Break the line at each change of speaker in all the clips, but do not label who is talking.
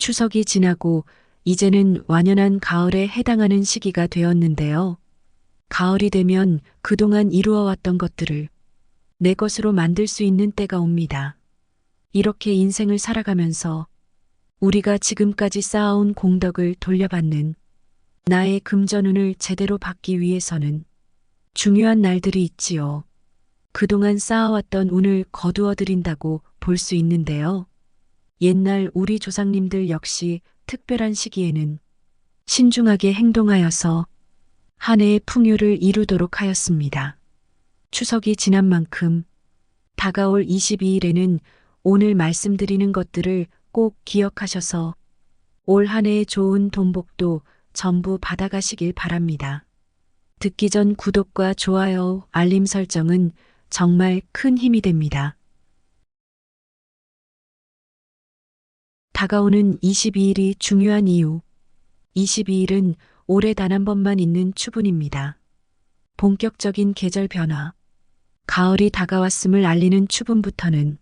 추석이 지나고 이제는 완연한 가을에 해당하는 시기가 되었는데요. 가을이 되면 그동안 이루어왔던 것들을 내 것으로 만들 수 있는 때가 옵니다. 이렇게 인생을 살아가면서 우리가 지금까지 쌓아온 공덕을 돌려받는 나의 금전운을 제대로 받기 위해서는 중요한 날들이 있지요. 그동안 쌓아왔던 운을 거두어 드린다고 볼 수 있는데요. 옛날 우리 조상님들 역시 특별한 시기에는 신중하게 행동하여서 한 해의 풍요를 이루도록 하였습니다. 추석이 지난 만큼 다가올 22일에는 오늘 말씀드리는 것들을 꼭 기억하셔서 올 한 해의 좋은 돈복도 전부 받아가시길 바랍니다. 듣기 전 구독과 좋아요, 알림 설정은 정말 큰 힘이 됩니다. 다가오는 22일이 중요한 이유. 22일은 올해 단 한 번만 있는 추분입니다. 본격적인 계절 변화. 가을이 다가왔음을 알리는 추분부터는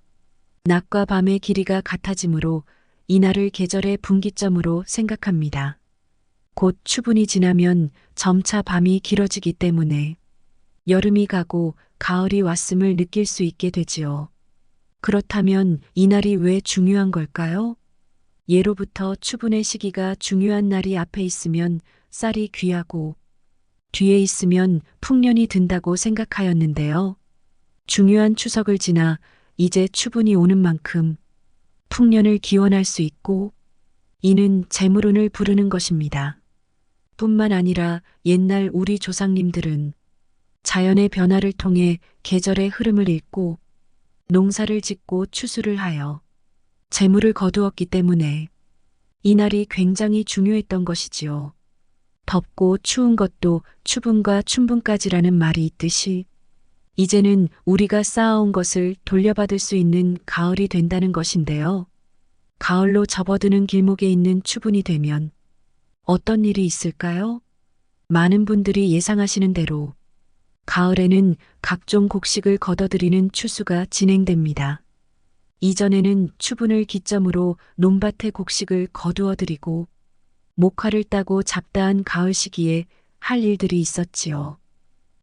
낮과 밤의 길이가 같아지므로 이날을 계절의 분기점으로 생각합니다. 곧 추분이 지나면 점차 밤이 길어지기 때문에 여름이 가고 가을이 왔음을 느낄 수 있게 되지요. 그렇다면 이날이 왜 중요한 걸까요? 예로부터 추분의 시기가 중요한 날이 앞에 있으면 쌀이 귀하고 뒤에 있으면 풍년이 든다고 생각하였는데요. 중요한 추석을 지나 이제 추분이 오는 만큼 풍년을 기원할 수 있고 이는 재물운을 부르는 것입니다. 뿐만 아니라 옛날 우리 조상님들은 자연의 변화를 통해 계절의 흐름을 읽고 농사를 짓고 추수를 하여 재물을 거두었기 때문에 이날이 굉장히 중요했던 것이지요. 덥고 추운 것도 추분과 춘분까지라는 말이 있듯이 이제는 우리가 쌓아온 것을 돌려받을 수 있는 가을이 된다는 것인데요. 가을로 접어드는 길목에 있는 추분이 되면 어떤 일이 있을까요? 많은 분들이 예상하시는 대로 가을에는 각종 곡식을 거둬들이는 추수가 진행됩니다. 이전에는 추분을 기점으로 논밭의 곡식을 거두어들이고 목화를 따고 잡다한 가을 시기에 할 일들이 있었지요.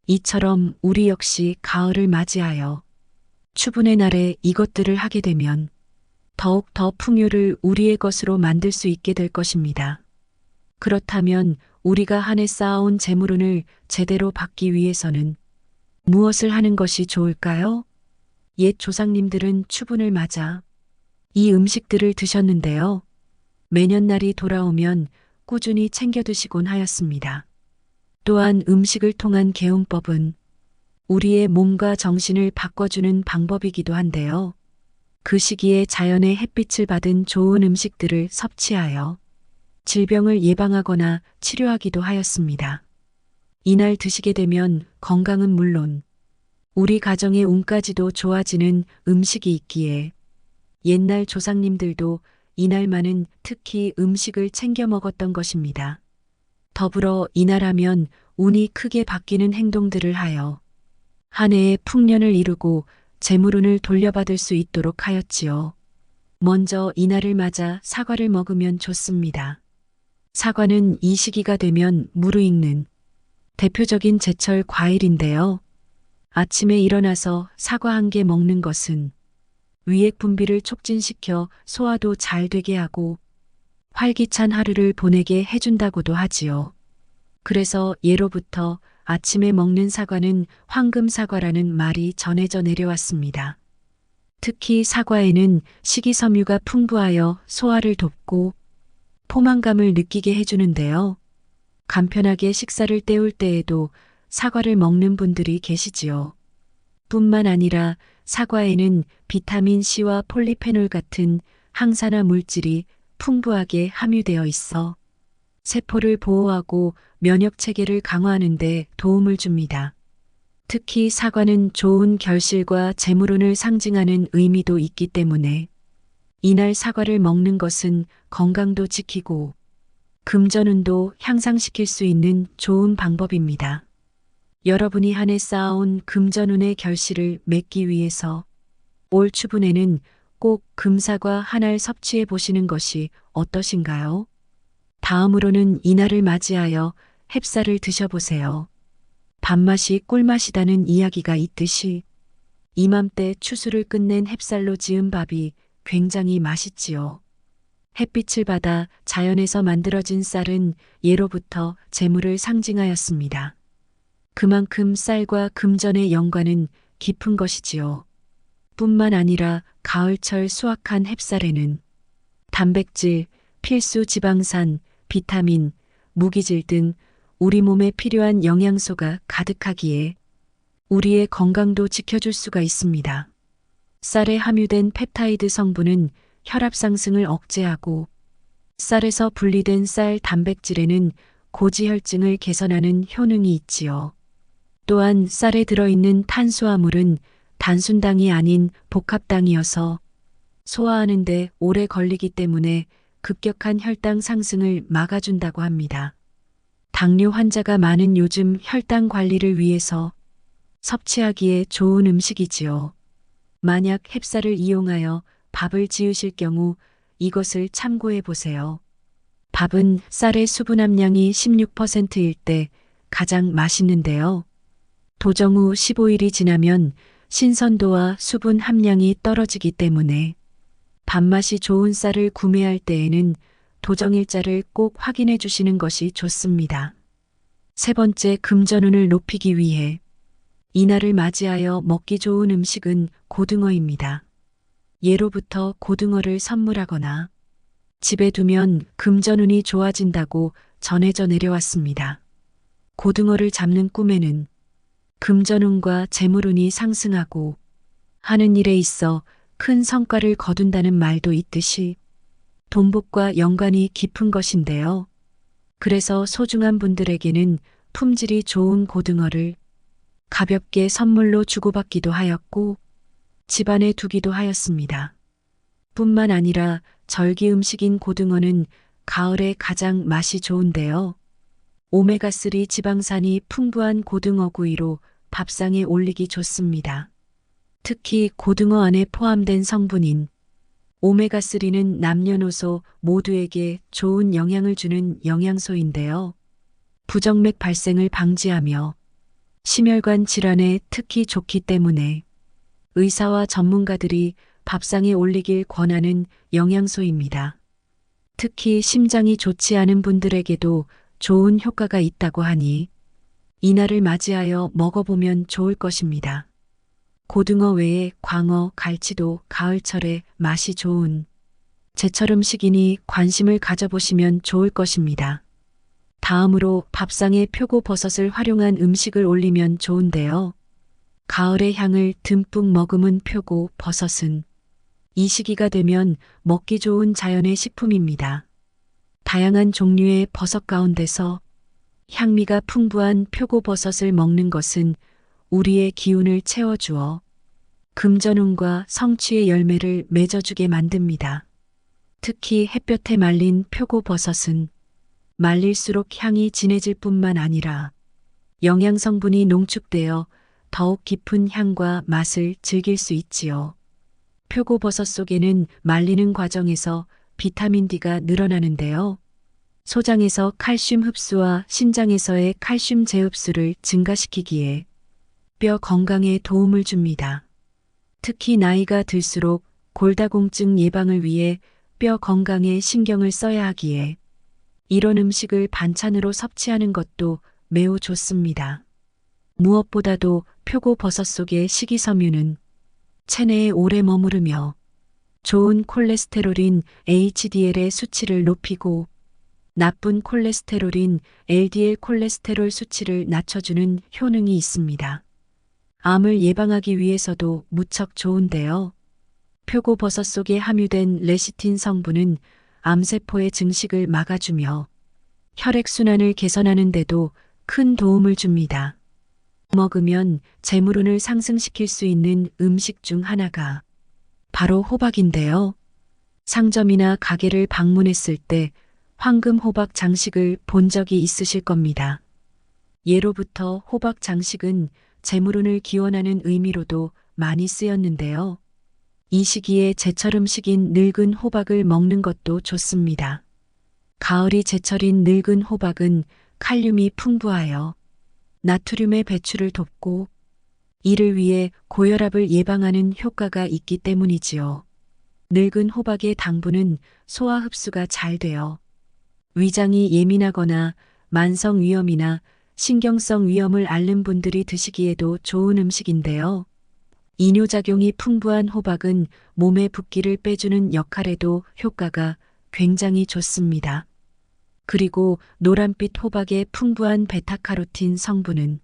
이처럼 우리 역시 가을을 맞이하여 추분의 날에 이것들을 하게 되면 더욱 더 풍요를 우리의 것으로 만들 수 있게 될 것입니다. 그렇다면 우리가 한 해 쌓아온 재물운을 제대로 받기 위해서는 무엇을 하는 것이 좋을까요? 옛 조상님들은 추분을 맞아 이 음식들을 드셨는데요. 매년 날이 돌아오면 꾸준히 챙겨 드시곤 하였습니다. 또한 음식을 통한 개운법은 우리의 몸과 정신을 바꿔주는 방법이기도 한데요. 그 시기에 자연의 햇빛을 받은 좋은 음식들을 섭취하여 질병을 예방하거나 치료하기도 하였습니다. 이날 드시게 되면 건강은 물론 우리 가정의 운까지도 좋아지는 음식이 있기에 옛날 조상님들도 이날만은 특히 음식을 챙겨 먹었던 것입니다. 더불어 이날하면 운이 크게 바뀌는 행동들을 하여 한 해의 풍년을 이루고 재물운을 돌려받을 수 있도록 하였지요. 먼저 이날을 맞아 사과를 먹으면 좋습니다. 사과는 이 시기가 되면 무르익는 대표적인 제철 과일인데요. 아침에 일어나서 사과 한 개 먹는 것은 위액 분비를 촉진시켜 소화도 잘 되게 하고 활기찬 하루를 보내게 해준다고도 하지요. 그래서 예로부터 아침에 먹는 사과는 황금 사과라는 말이 전해져 내려왔습니다. 특히 사과에는 식이섬유가 풍부하여 소화를 돕고 포만감을 느끼게 해주는데요. 간편하게 식사를 때울 때에도 사과를 먹는 분들이 계시지요. 뿐만 아니라 사과에는 비타민 C와 폴리페놀 같은 항산화 물질이 풍부하게 함유되어 있어 세포를 보호하고 면역 체계를 강화하는 데 도움을 줍니다. 특히 사과는 좋은 결실과 재물운을 상징하는 의미도 있기 때문에 이날 사과를 먹는 것은 건강도 지키고 금전운도 향상시킬 수 있는 좋은 방법입니다. 여러분이 한 해 쌓아온 금전운의 결실을 맺기 위해서 올 추분에는 꼭 금사과 하나를 섭취해 보시는 것이 어떠신가요? 다음으로는 이날을 맞이하여 햅쌀을 드셔보세요. 밥맛이 꿀맛이다는 이야기가 있듯이 이맘때 추수를 끝낸 햅쌀로 지은 밥이 굉장히 맛있지요. 햇빛을 받아 자연에서 만들어진 쌀은 예로부터 재물을 상징하였습니다. 그만큼 쌀과 금전의 연관은 깊은 것이지요. 뿐만 아니라 가을철 수확한 햅쌀에는 단백질, 필수 지방산, 비타민, 무기질 등 우리 몸에 필요한 영양소가 가득하기에 우리의 건강도 지켜줄 수가 있습니다. 쌀에 함유된 펩타이드 성분은 혈압 상승을 억제하고 쌀에서 분리된 쌀 단백질에는 고지혈증을 개선하는 효능이 있지요. 또한 쌀에 들어있는 탄수화물은 단순당이 아닌 복합당이어서 소화하는 데 오래 걸리기 때문에 급격한 혈당 상승을 막아준다고 합니다. 당뇨 환자가 많은 요즘 혈당 관리를 위해서 섭취하기에 좋은 음식이지요. 만약 햅쌀을 이용하여 밥을 지으실 경우 이것을 참고해 보세요. 밥은 쌀의 수분 함량이 16%일 때 가장 맛있는데요. 도정 후 15일이 지나면 신선도와 수분 함량이 떨어지기 때문에 밥맛이 좋은 쌀을 구매할 때에는 도정일자를 꼭 확인해 주시는 것이 좋습니다. 세 번째, 금전운을 높이기 위해 이날을 맞이하여 먹기 좋은 음식은 고등어입니다. 예로부터 고등어를 선물하거나 집에 두면 금전운이 좋아진다고 전해져 내려왔습니다. 고등어를 잡는 꿈에는 금전운과 재물운이 상승하고 하는 일에 있어 큰 성과를 거둔다는 말도 있듯이 돈복과 연관이 깊은 것인데요. 그래서 소중한 분들에게는 품질이 좋은 고등어를 가볍게 선물로 주고받기도 하였고 집안에 두기도 하였습니다. 뿐만 아니라 절기 음식인 고등어는 가을에 가장 맛이 좋은데요. 오메가3 지방산이 풍부한 고등어 구이로 밥상에 올리기 좋습니다. 특히 고등어 안에 포함된 성분인 오메가3는 남녀노소 모두에게 좋은 영향을 주는 영양소인데요. 부정맥 발생을 방지하며 심혈관 질환에 특히 좋기 때문에 의사와 전문가들이 밥상에 올리길 권하는 영양소입니다. 특히 심장이 좋지 않은 분들에게도 좋은 효과가 있다고 하니 이날을 맞이하여 먹어보면 좋을 것입니다. 고등어 외에 광어, 갈치도 가을철에 맛이 좋은 제철 음식이니 관심을 가져보시면 좋을 것입니다. 다음으로 밥상에 표고버섯을 활용한 음식을 올리면 좋은데요. 가을의 향을 듬뿍 머금은 표고버섯은 이 시기가 되면 먹기 좋은 자연의 식품입니다. 다양한 종류의 버섯 가운데서 향미가 풍부한 표고버섯을 먹는 것은 우리의 기운을 채워주어 금전운과 성취의 열매를 맺어주게 만듭니다. 특히 햇볕에 말린 표고버섯은 말릴수록 향이 진해질 뿐만 아니라 영양성분이 농축되어 더욱 깊은 향과 맛을 즐길 수 있지요. 표고버섯 속에는 말리는 과정에서 비타민 D가 늘어나는데요. 소장에서 칼슘 흡수와 신장에서의 칼슘 재흡수를 증가시키기에 뼈 건강에 도움을 줍니다. 특히 나이가 들수록 골다공증 예방을 위해 뼈 건강에 신경을 써야 하기에 이런 음식을 반찬으로 섭취하는 것도 매우 좋습니다. 무엇보다도 표고버섯 속의 식이섬유는 체내에 오래 머무르며 좋은 콜레스테롤인 HDL의 수치를 높이고 나쁜 콜레스테롤인 LDL 콜레스테롤 수치를 낮춰주는 효능이 있습니다. 암을 예방하기 위해서도 무척 좋은데요. 표고버섯 속에 함유된 레시틴 성분은 암세포의 증식을 막아주며 혈액순환을 개선하는 데도 큰 도움을 줍니다. 먹으면 재물운을 상승시킬 수 있는 음식 중 하나가 바로 호박인데요. 상점이나 가게를 방문했을 때 황금 호박 장식을 본 적이 있으실 겁니다. 예로부터 호박 장식은 재물운을 기원하는 의미로도 많이 쓰였는데요. 이 시기에 제철 음식인 늙은 호박을 먹는 것도 좋습니다. 가을이 제철인 늙은 호박은 칼륨이 풍부하여 나트륨의 배출을 돕고 이를 위해 고혈압을 예방하는 효과가 있기 때문이지요. 늙은 호박의 당분은 소화 흡수가 잘 되어 위장이 예민하거나 만성 위염이나 신경성 위염을 앓는 분들이 드시기에도 좋은 음식인데요. 이뇨작용이 풍부한 호박은 몸의 붓기를 빼주는 역할에도 효과가 굉장히 좋습니다. 그리고 노란빛 호박의 풍부한 베타카로틴 성분은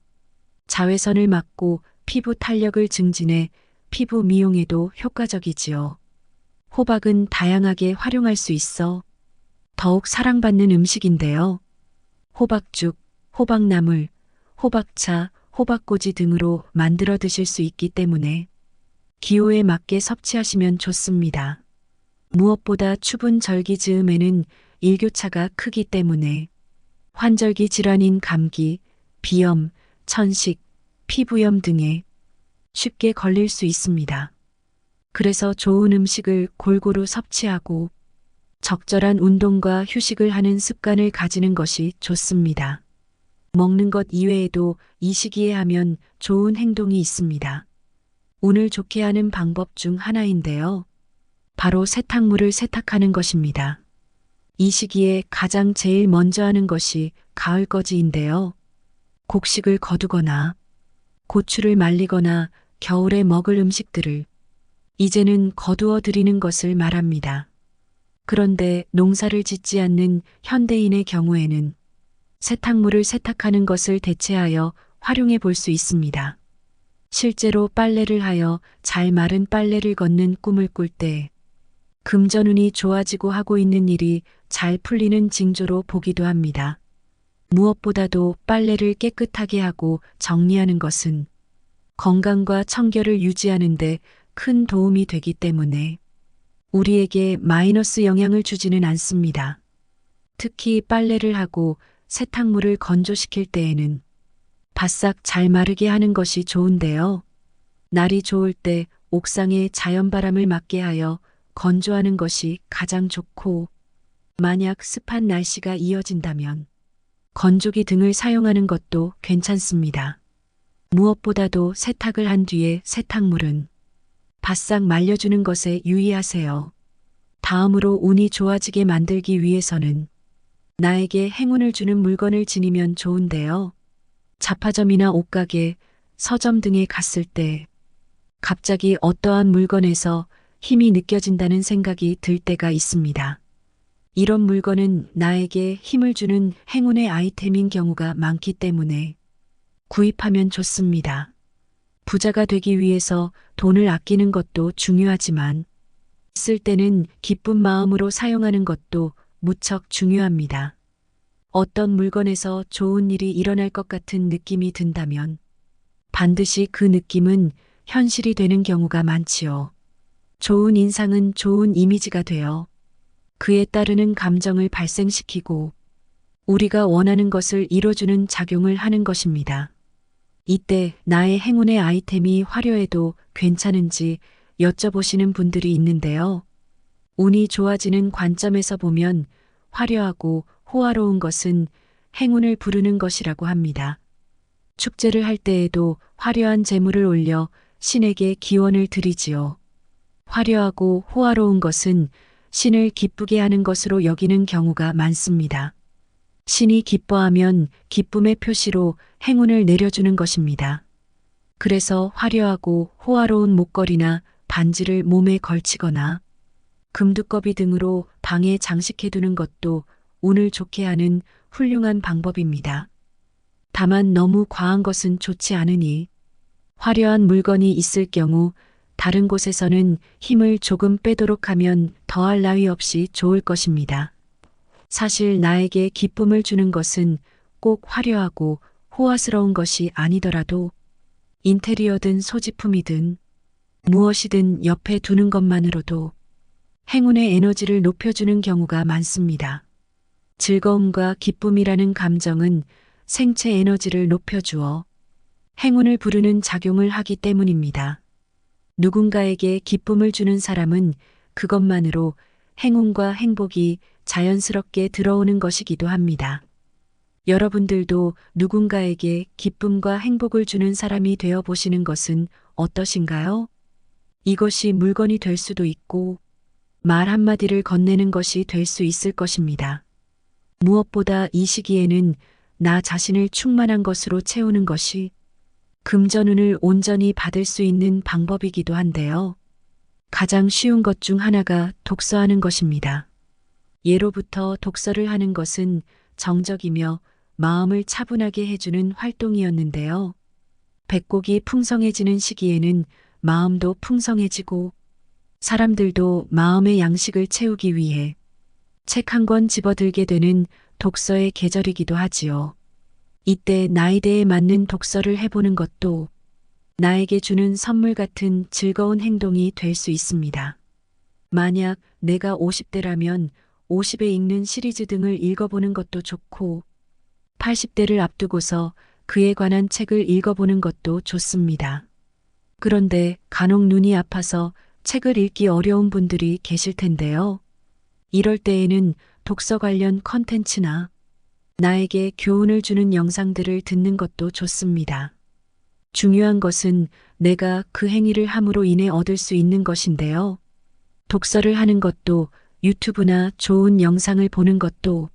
자외선을 막고 피부 탄력을 증진해 피부 미용에도 효과적이지요. 호박은 다양하게 활용할 수 있어 더욱 사랑받는 음식인데요. 호박죽, 호박나물, 호박차, 호박꼬지 등으로 만들어 드실 수 있기 때문에 기호에 맞게 섭취하시면 좋습니다. 무엇보다 추분 절기 즈음에는 일교차가 크기 때문에 환절기 질환인 감기, 비염, 천식, 피부염 등에 쉽게 걸릴 수 있습니다. 그래서 좋은 음식을 골고루 섭취하고 적절한 운동과 휴식을 하는 습관을 가지는 것이 좋습니다. 먹는 것 이외에도 이 시기에 하면 좋은 행동이 있습니다. 운을 좋게 하는 방법 중 하나인데요. 바로 세탁물을 세탁하는 것입니다. 이 시기에 가장 제일 먼저 하는 것이 가을거지인데요. 곡식을 거두거나 고추를 말리거나 겨울에 먹을 음식들을 이제는 거두어 드리는 것을 말합니다. 그런데 농사를 짓지 않는 현대인의 경우에는 세탁물을 세탁하는 것을 대체하여 활용해 볼 수 있습니다. 실제로 빨래를 하여 잘 마른 빨래를 걷는 꿈을 꿀 때 금전운이 좋아지고 하고 있는 일이 잘 풀리는 징조로 보기도 합니다. 무엇보다도 빨래를 깨끗하게 하고 정리하는 것은 건강과 청결을 유지하는 데 큰 도움이 되기 때문에 우리에게 마이너스 영향을 주지는 않습니다. 특히 빨래를 하고 세탁물을 건조시킬 때에는 바싹 잘 마르게 하는 것이 좋은데요. 날이 좋을 때 옥상에 자연바람을 맞게 하여 건조하는 것이 가장 좋고, 만약 습한 날씨가 이어진다면 건조기 등을 사용하는 것도 괜찮습니다. 무엇보다도 세탁을 한 뒤에 세탁물은 바싹 말려주는 것에 유의하세요. 다음으로 운이 좋아지게 만들기 위해서는 나에게 행운을 주는 물건을 지니면 좋은데요. 잡화점이나 옷가게, 서점 등에 갔을 때 갑자기 어떠한 물건에서 힘이 느껴진다는 생각이 들 때가 있습니다. 이런 물건은 나에게 힘을 주는 행운의 아이템인 경우가 많기 때문에 구입하면 좋습니다. 부자가 되기 위해서 돈을 아끼는 것도 중요하지만 쓸 때는 기쁜 마음으로 사용하는 것도 무척 중요합니다. 어떤 물건에서 좋은 일이 일어날 것 같은 느낌이 든다면 반드시 그 느낌은 현실이 되는 경우가 많지요. 좋은 인상은 좋은 이미지가 되어 그에 따르는 감정을 발생시키고 우리가 원하는 것을 이뤄주는 작용을 하는 것입니다. 이때 나의 행운의 아이템이 화려해도 괜찮은지 여쭤보시는 분들이 있는데요. 운이 좋아지는 관점에서 보면 화려하고 호화로운 것은 행운을 부르는 것이라고 합니다. 축제를 할 때에도 화려한 제물을 올려 신에게 기원을 드리지요. 화려하고 호화로운 것은 신을 기쁘게 하는 것으로 여기는 경우가 많습니다. 신이 기뻐하면 기쁨의 표시로 행운을 내려주는 것입니다. 그래서 화려하고 호화로운 목걸이나 반지를 몸에 걸치거나 금두꺼비 등으로 방에 장식해두는 것도 운을 좋게 하는 훌륭한 방법입니다. 다만 너무 과한 것은 좋지 않으니 화려한 물건이 있을 경우 다른 곳에서는 힘을 조금 빼도록 하면 더할 나위 없이 좋을 것입니다. 사실 나에게 기쁨을 주는 것은 꼭 화려하고 호화스러운 것이 아니더라도 인테리어든 소지품이든 무엇이든 옆에 두는 것만으로도 행운의 에너지를 높여주는 경우가 많습니다. 즐거움과 기쁨이라는 감정은 생체 에너지를 높여주어 행운을 부르는 작용을 하기 때문입니다. 누군가에게 기쁨을 주는 사람은 그것만으로 행운과 행복이 자연스럽게 들어오는 것이기도 합니다. 여러분들도 누군가에게 기쁨과 행복을 주는 사람이 되어 보시는 것은 어떠신가요? 이것이 물건이 될 수도 있고 말 한마디를 건네는 것이 될 수 있을 것입니다. 무엇보다 이 시기에는 나 자신을 충만한 것으로 채우는 것이 금전운을 온전히 받을 수 있는 방법이기도 한데요. 가장 쉬운 것 중 하나가 독서하는 것입니다. 예로부터 독서를 하는 것은 정적이며 마음을 차분하게 해주는 활동이었는데요. 배꼽이 풍성해지는 시기에는 마음도 풍성해지고 사람들도 마음의 양식을 채우기 위해 책 한 권 집어들게 되는 독서의 계절이기도 하지요. 이때 나이대에 맞는 독서를 해보는 것도 나에게 주는 선물 같은 즐거운 행동이 될 수 있습니다. 만약 내가 50대라면 50에 읽는 시리즈 등을 읽어보는 것도 좋고 80대를 앞두고서 그에 관한 책을 읽어보는 것도 좋습니다. 그런데 간혹 눈이 아파서 책을 읽기 어려운 분들이 계실 텐데요. 이럴 때에는 독서 관련 컨텐츠나 나에게 교훈을 주는 영상들을 듣는 것도 좋습니다. 중요한 것은 내가 그 행위를 함으로 인해 얻을 수 있는 것인데요. 독서를 하는 것도 유튜브나 좋은 영상을 보는 것도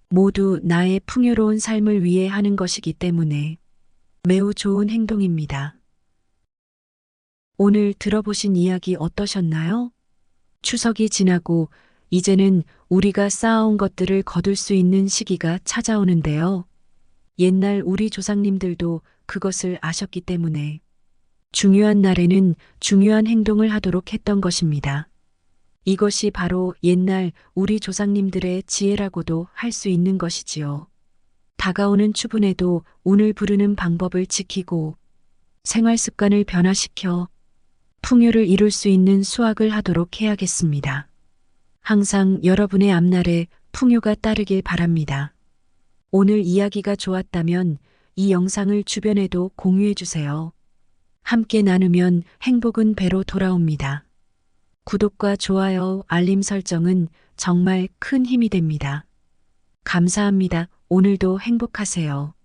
모두 나의 풍요로운 삶을 위해 하는 것이기 때문에 매우 좋은 행동입니다. 오늘 들어보신 이야기 어떠셨나요? 추석이 지나고 이제는 우리가 쌓아온 것들을 거둘 수 있는 시기가 찾아오는데요. 옛날 우리 조상님들도 그것을 아셨기 때문에 중요한 날에는 중요한 행동을 하도록 했던 것입니다. 이것이 바로 옛날 우리 조상님들의 지혜라고도 할 수 있는 것이지요. 다가오는 추분에도 운을 부르는 방법을 지키고 생활 습관을 변화시켜 풍요를 이룰 수 있는 수확을 하도록 해야겠습니다. 항상 여러분의 앞날에 풍요가 따르길 바랍니다. 오늘 이야기가 좋았다면 이 영상을 주변에도 공유해 주세요. 함께 나누면 행복은 배로 돌아옵니다. 구독과 좋아요, 알림 설정은 정말 큰 힘이 됩니다. 감사합니다. 오늘도 행복하세요.